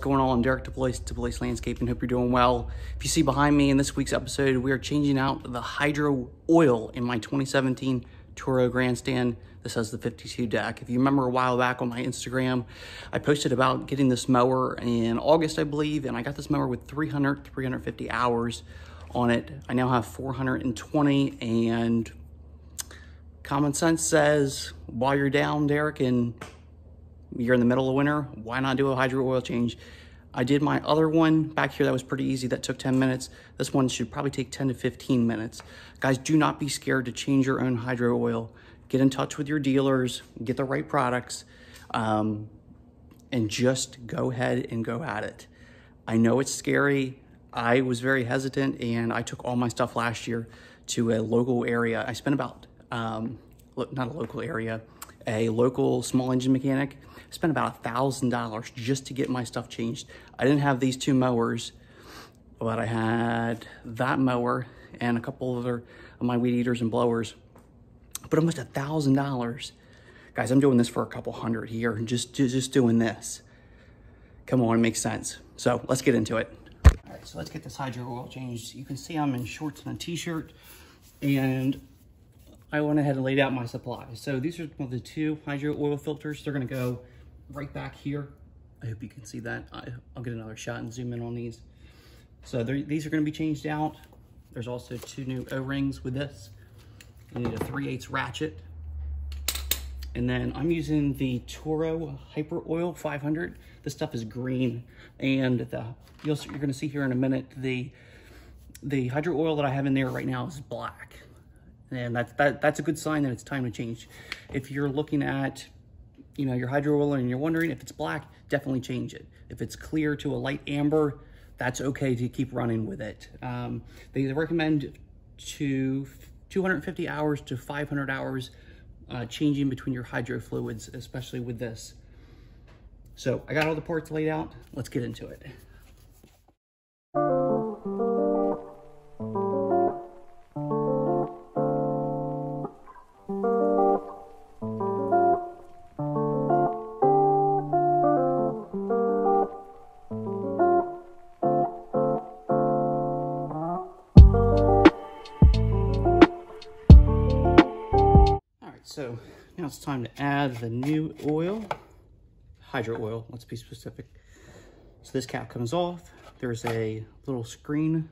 going on? I'm Derek DeBloois Landscaping. Hope you're doing well. If you see behind me in this week's episode, we are changing out the hydro oil in my 2017 Toro Grandstand. This has the 52 deck. If you remember a while back on my Instagram, I posted about getting this mower in August, I believe, and I got this mower with 350 hours on it. I now have 420, and common sense says, while you're down, Derek, and you're in the middle of winter, why not do a hydro oil change? I did my other one back here that was pretty easy. That took 10 minutes. This one should probably take 10 to 15 minutes. Guys, do not be scared to change your own hydro oil. Get in touch with your dealers, get the right products, and just go ahead and go at it. I know it's scary. I was very hesitant, and I took all my stuff last year to a local area. I spent about, not a local area, a local small engine mechanic. I spent about $1,000 just to get my stuff changed. I didn't have these two mowers, but I had that mower and a couple other of my weed eaters and blowers. But almost $1,000. Guys, I'm doing this for a couple hundred here, just doing this. Come on, it makes sense. So let's get into it. All right, so let's get this hydro oil changed. You can see I'm in shorts and a t-shirt, and I went ahead and laid out my supplies. So these are the two hydro oil filters. They're gonna go right back here. I hope you can see that. I'll get another shot and zoom in on these. So these are gonna be changed out. There's also two new O-rings with this. You need a 3/8 ratchet. And then I'm using the Toro Hyper Oil 500. This stuff is green. And you're gonna see here in a minute, the hydro oil that I have in there right now is black. And that's a good sign that it's time to change. If you're looking at, your hydro oil and you're wondering if it's black, definitely change it. If it's clear to a light amber, that's okay to keep running with it. They recommend 250 hours to 500 hours changing between your hydro fluids, especially with this. So I got all the parts laid out. Let's get into it. So now it's time to add the new oil, hydro oil, let's be specific. So this cap comes off. There's a little screen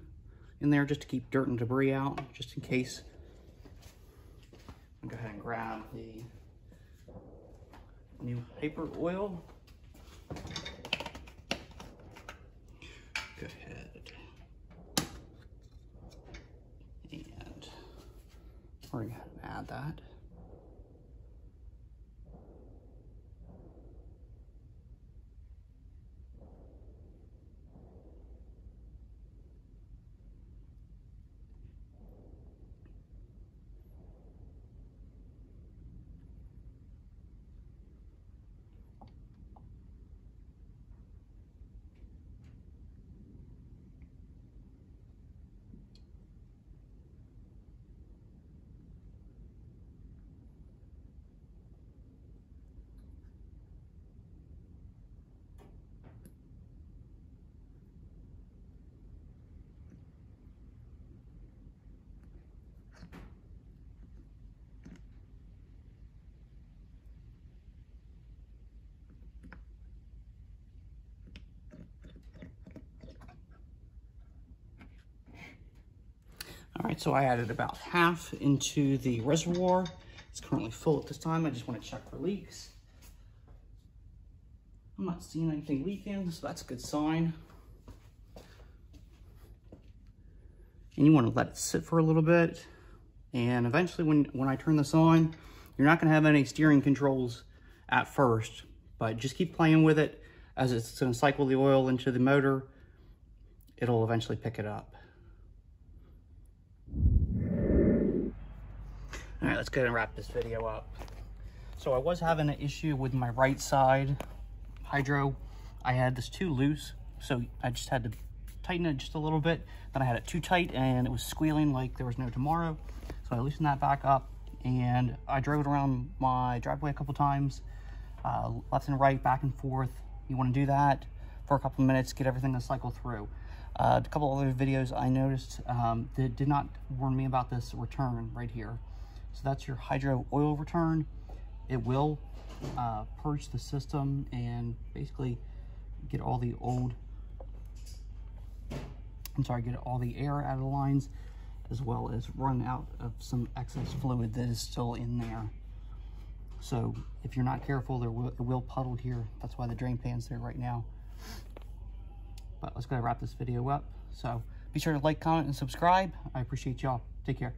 in there just to keep dirt and debris out, just in case. I'll go ahead and grab the new hyper oil. Go ahead and we're going to add that. All right, so I added about half into the reservoir. It's currently full at this time. I just want to check for leaks. I'm not seeing anything leaking, so that's a good sign. And you want to let it sit for a little bit. And eventually when I turn this on, you're not going to have any steering controls at first, but just keep playing with it. As it's going to cycle the oil into the motor, it'll eventually pick it up. All right, let's go ahead and wrap this video up. So I was having an issue with my right side hydro. I had this too loose, so I just had to tighten it just a little bit. Then I had it too tight and it was squealing like there was no tomorrow. So I loosened that back up and I drove it around my driveway a couple times, left and right, back and forth. You want to do that. for a couple of minutes, get everything to cycle through. A couple other videos I noticed that did not warn me about this return right here. So that's your hydro oil return. It will purge the system and basically get all the get all the air out of the lines, as well as run out of some excess fluid that is still in there. So if you're not careful, it will puddle here. That's why the drain pan's there right now. But let's go wrap this video up. So be sure to like, comment, and subscribe. I appreciate y'all. Take care.